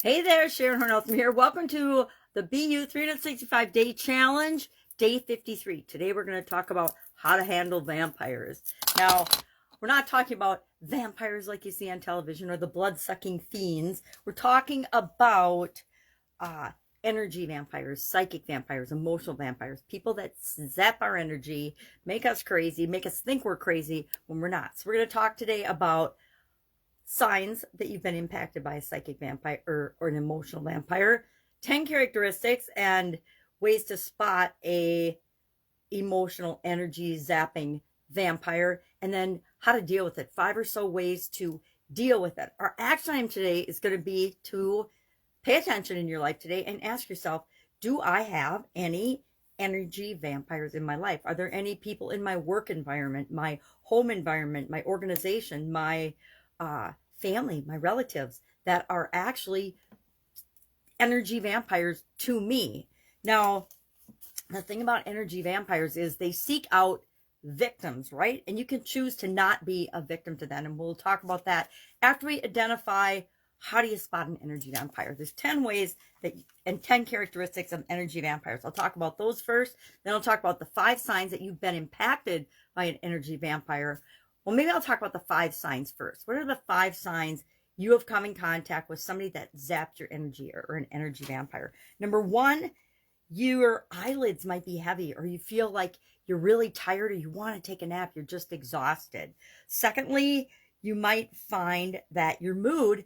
Hey there, Sharon Horne-Ellstrom here. Welcome to the BU 365 Day Challenge, Day 53. Today we're going to talk about how to handle vampires. Now, we're not talking about vampires like you see on television or the blood-sucking fiends. We're talking about energy vampires, psychic vampires, emotional vampires, people that zap our energy, make us crazy, make us think we're crazy when we're not. So we're going to talk today about signs that you've been impacted by a psychic vampire or an emotional vampire, 10 characteristics and ways to spot a emotional energy zapping vampire, and then how to deal with it. 5 or so ways to deal with it. Our action item today is going to be to pay attention in your life today and ask yourself, do I have any energy vampires in my life? Are there any people in my work environment, my home environment, my organization, my family, my relatives that are actually energy vampires to me? Now, the thing about energy vampires is they seek out victims, right? And you can choose to not be a victim to them. And we'll talk about that after we identify how do you spot an energy vampire. There's 10 ways that and 10 characteristics of energy vampires. I'll talk about those first. Then I'll talk about the 5 signs that you've been impacted by an energy vampire. Well, maybe I'll talk about the 5 signs first. What are the 5 signs you have come in contact with somebody that zapped your energy or an energy vampire? Number 1, your eyelids might be heavy, or you feel like you're really tired, or you want to take a nap. You're just exhausted. Secondly, you might find that your mood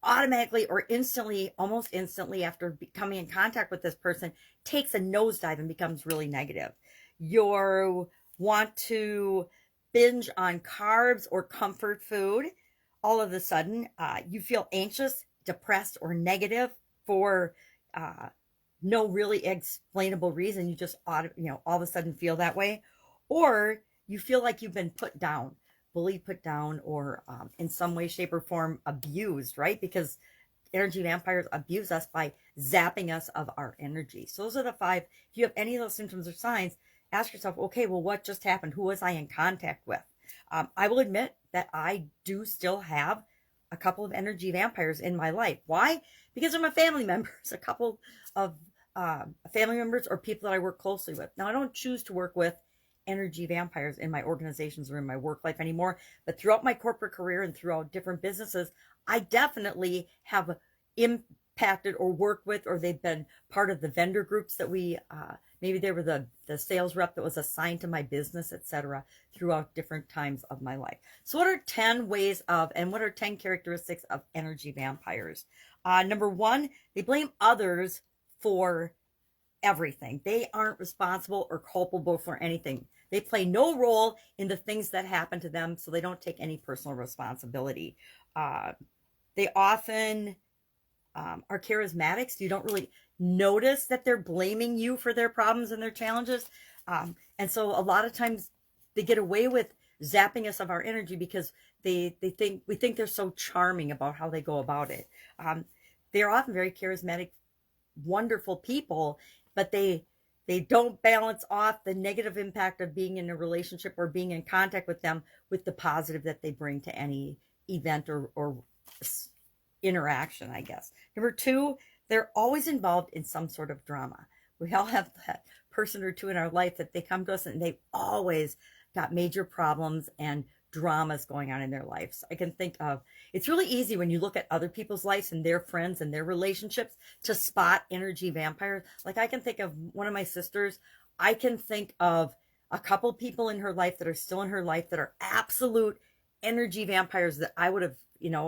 automatically or instantly, almost instantly after coming in contact with this person, takes a nosedive and becomes really negative. You want to binge on carbs or comfort food. All of a sudden, you feel anxious, depressed, or negative for no really explainable reason. You just all of a sudden feel that way. Or you feel like you've been put down, bullied, put down, or in some way, shape, or form abused, right? Because energy vampires abuse us by zapping us of our energy. So those are the 5. If you have any of those symptoms or signs, ask yourself, okay, well, what just happened? Who was I in contact with? I will admit that I do still have a couple of energy vampires in my life. Why? Because they're my family members, a couple of family members or people that I work closely with. Now, I don't choose to work with energy vampires in my organizations or in my work life anymore, but throughout my corporate career and throughout different businesses, I definitely have impacted or worked with, or they've been part of the vendor groups that we maybe they were the sales rep that was assigned to my business, etc., throughout different times of my life. So what are 10 ways of, and what are 10 characteristics of energy vampires? Number 1, they blame others for everything. They aren't responsible or culpable for anything. They play no role in the things that happen to them, so they don't take any personal responsibility. They often are charismatics. You don't really notice that they're blaming you for their problems and their challenges. And so a lot of times they get away with zapping us of our energy because we think they're so charming about how they go about it. They're often very charismatic, wonderful people, but they don't balance off the negative impact of being in a relationship or being in contact with them with the positive that they bring to any event or interaction, I guess. Number 2, they're always involved in some sort of drama. We all have that person or two in our life that they come to us and they've always got major problems and dramas going on in their lives. I can think of, it's really easy when you look at other people's lives and their friends and their relationships to spot energy vampires. Like I can think of one of my sisters. I can think of a couple people in her life that are still in her life that are absolute energy vampires that I would have,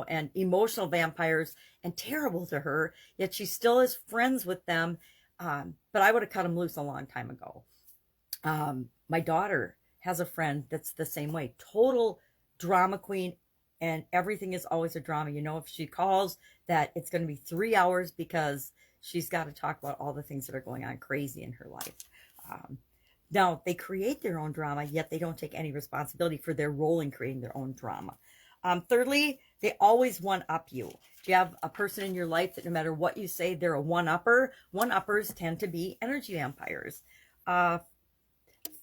and emotional vampires and terrible to her, yet she still is friends with them. But I would have cut them loose a long time ago. My daughter has a friend that's the same way, total drama queen, and everything is always a drama. If she calls, that it's going to be 3 hours because she's got to talk about all the things that are going on crazy in her life. Now, they create their own drama, yet they don't take any responsibility for their role in creating their own drama. Thirdly, they always one-up you. Do you have a person in your life that no matter what you say, they're a one-upper? One-uppers tend to be energy vampires.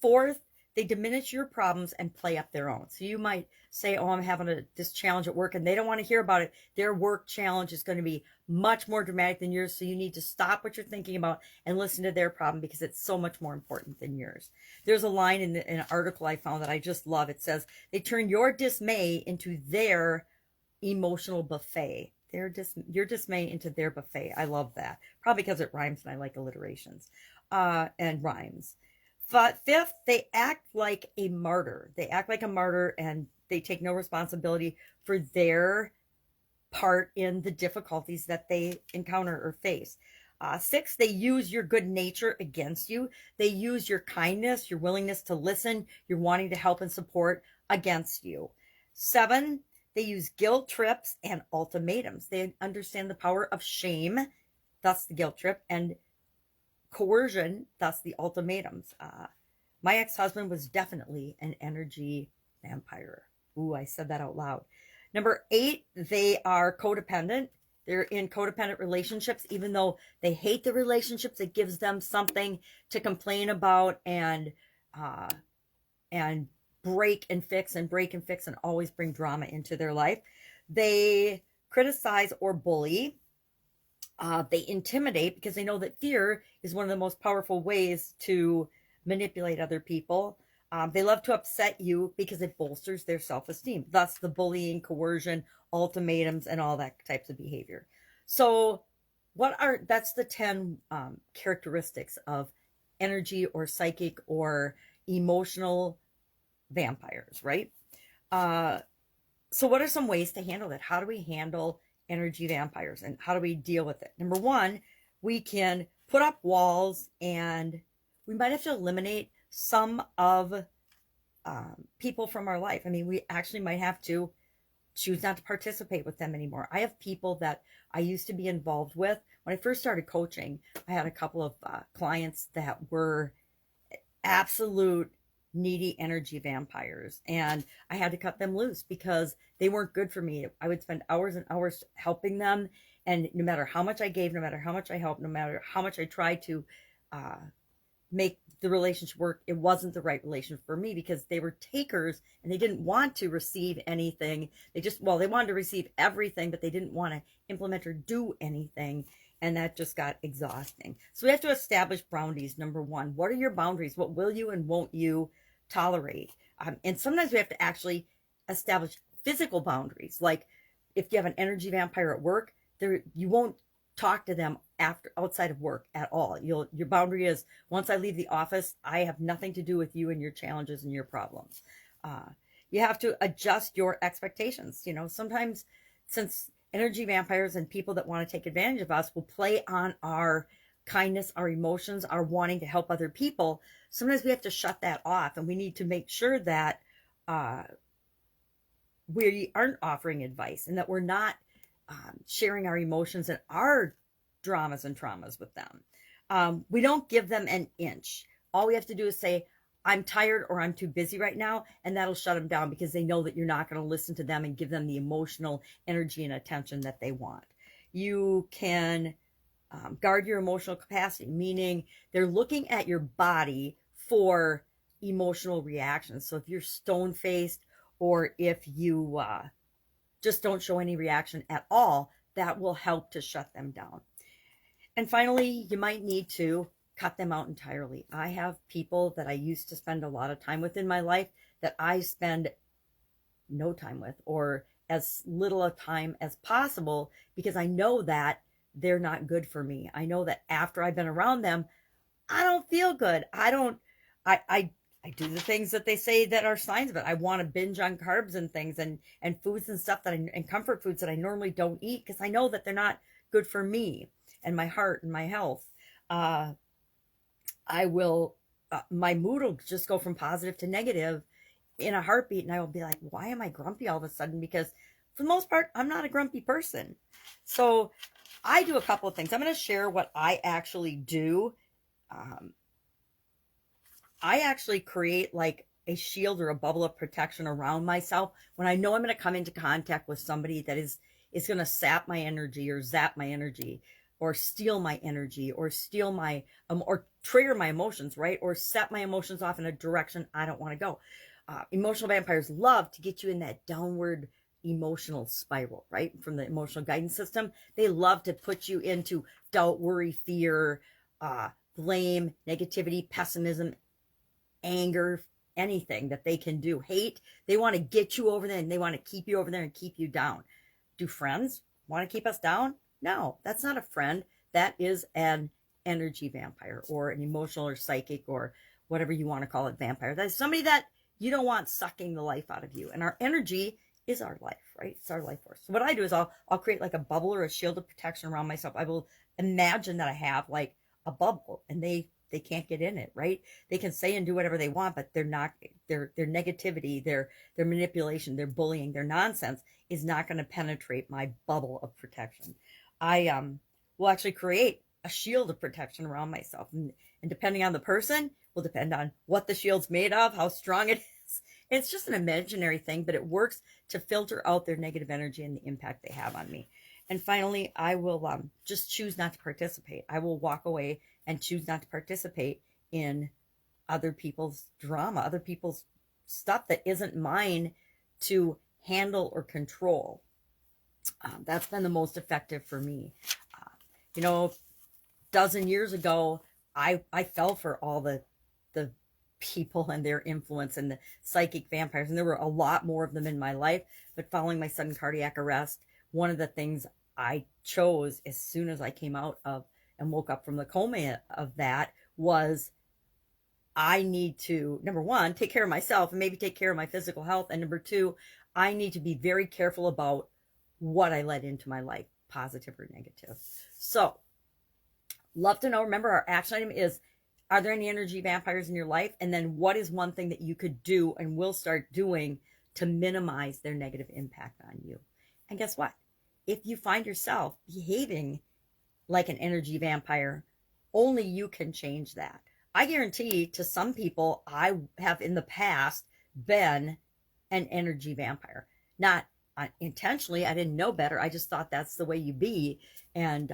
Fourth, they diminish your problems and play up their own. So you might say, oh, I'm having this challenge at work, and they don't want to hear about it. Their work challenge is going to be much more dramatic than yours. So you need to stop what you're thinking about and listen to their problem, because it's so much more important than yours. There's a line in an article I found that I just love. It says, they turn your dismay into their emotional buffet. Your dismay into their buffet. I love that. Probably because it rhymes and I like alliterations and rhymes. But fifth, they act like a martyr. They act like a martyr, and they take no responsibility for their part in the difficulties that they encounter or face. Six, they use your good nature against you. They use your kindness, your willingness to listen, your wanting to help and support against you. Seven, they use guilt trips and ultimatums. They understand the power of shame, thus the guilt trip, and coercion, thus the ultimatums. My ex-husband was definitely an energy vampire. Ooh, I said that out loud. Number 8, they are codependent. They're in codependent relationships. Even though they hate the relationships, it gives them something to complain about and break and fix and always bring drama into their life. They criticize or bully. They intimidate, because they know that fear is one of the most powerful ways to manipulate other people. They love to upset you because it bolsters their self-esteem. Thus the bullying, coercion, ultimatums, and all that types of behavior. So that's the 10 characteristics of energy or psychic or emotional vampires, right? So what are some ways to handle that? How do we handle energy vampires, and how do we deal with it? Number 1, we can put up walls, and we might have to eliminate some of people from our life. I mean, we actually might have to choose not to participate with them anymore. I have people that I used to be involved with. When I first started coaching, I had a couple of clients that were absolute needy energy vampires, and I had to cut them loose because they weren't good for me. I would spend hours and hours helping them, and no matter how much I gave, no matter how much I helped, no matter how much I tried to make the relationship work, it wasn't the right relationship for me, because they were takers and they didn't want to receive anything. They wanted to receive everything, but they didn't want to implement or do anything. And that just got exhausting. So we have to establish boundaries. Number 1, what are your boundaries? What will you and won't you tolerate? And sometimes we have to actually establish physical boundaries. Like if you have an energy vampire at work, you won't talk to them outside of work at all. Your boundary is, once I leave the office, I have nothing to do with you and your challenges and your problems. You have to adjust your expectations. Sometimes, since energy vampires and people that want to take advantage of us will play on our kindness, our emotions, our wanting to help other people, sometimes we have to shut that off, and we need to make sure that we aren't offering advice, and that we're not sharing our emotions and our dramas and traumas with them. We don't give them an inch. All we have to do is say, I'm tired, or I'm too busy right now, and that'll shut them down, because they know that you're not going to listen to them and give them the emotional energy and attention that they want. You can guard your emotional capacity, meaning they're looking at your body for emotional reactions. So if you're stone-faced, or if you just don't show any reaction at all, that will help to shut them down. And finally, you might need to cut them out entirely. I have people that I used to spend a lot of time with in my life that I spend no time with, or as little a time as possible, because I know that they're not good for me. I know that after I've been around them, I don't feel good. I do the things that they say that are signs of it. I want to binge on carbs and things and foods and stuff and comfort foods that I normally don't eat, because I know that they're not good for me and my heart and my health. My mood will just go from positive to negative in a heartbeat, and I will be like, why am I grumpy all of a sudden? Because for the most part, I'm not a grumpy person. So I do a couple of things. I'm going to share what I actually do. I actually create like a shield or a bubble of protection around myself when I know I'm going to come into contact with somebody that is going to sap my energy, or zap my energy, or steal my energy, or steal my, or trigger my emotions, right? Or set my emotions off in a direction I don't want to go. Emotional vampires love to get you in that downward emotional spiral, right? From the emotional guidance system. They love to put you into doubt, worry, fear, blame, negativity, pessimism, anger, anything that they can do. Hate, they want to get you over there and they want to keep you over there and keep you down. Do friends want to keep us down? No, that's not a friend. That is an energy vampire or an emotional or psychic or whatever you want to call it vampire. That's somebody that you don't want sucking the life out of you. And our energy is our life, right? It's our life force. So what I do is I'll create like a bubble or a shield of protection around myself. I will imagine that I have like a bubble and they can't get in it, right? They can say and do whatever they want, but they're not, their negativity, their manipulation, their bullying, their nonsense is not going to penetrate my bubble of protection. I will actually create a shield of protection around myself. And depending on the person, will depend on what the shield's made of, how strong it is. It's just an imaginary thing, but it works to filter out their negative energy and the impact they have on me. And finally, I will just choose not to participate. I will walk away and choose not to participate in other people's drama, other people's stuff that isn't mine to handle or control. That's been the most effective for me. You know, a dozen years ago, I fell for all the people and their influence and the psychic vampires, and there were a lot more of them in my life. But following my sudden cardiac arrest, one of the things I chose as soon as I came out of and woke up from the coma of that was I need to, number one, take care of myself and maybe take care of my physical health. And number two, I need to be very careful about what I let into my life, positive or negative. So, love to know. Remember, our action item is, are there any energy vampires in your life? And then what is one thing that you could do and will start doing to minimize their negative impact on you? And guess what? If you find yourself behaving like an energy vampire, only you can change that. I guarantee to some people, I have in the past been an energy vampire. Not intentionally, I didn't know better. I just thought that's the way you be. And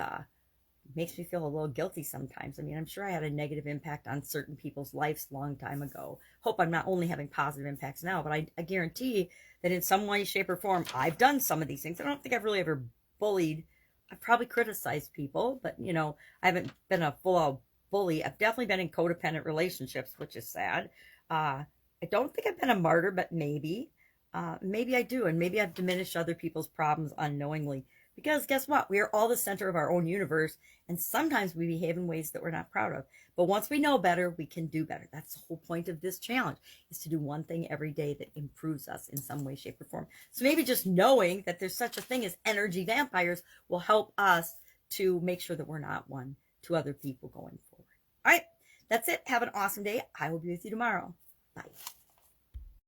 makes me feel a little guilty sometimes. I mean, I'm sure I had a negative impact on certain people's lives a long time ago. Hope I'm not only having positive impacts now, but I guarantee that in some way, shape, or form, I've done some of these things. I don't think I've really ever bullied. I've probably criticized people, but, you know, I haven't been a full-out bully. I've definitely been in codependent relationships, which is sad. I don't think I've been a martyr, but maybe. Maybe I do, and maybe I've diminished other people's problems unknowingly. Because guess what? We are all the center of our own universe, and sometimes we behave in ways that we're not proud of. But once we know better, we can do better. That's the whole point of this challenge, is to do one thing every day that improves us in some way, shape, or form. So maybe just knowing that there's such a thing as energy vampires will help us to make sure that we're not one to other people going forward. All right, that's it. Have an awesome day. I will be with you tomorrow. Bye.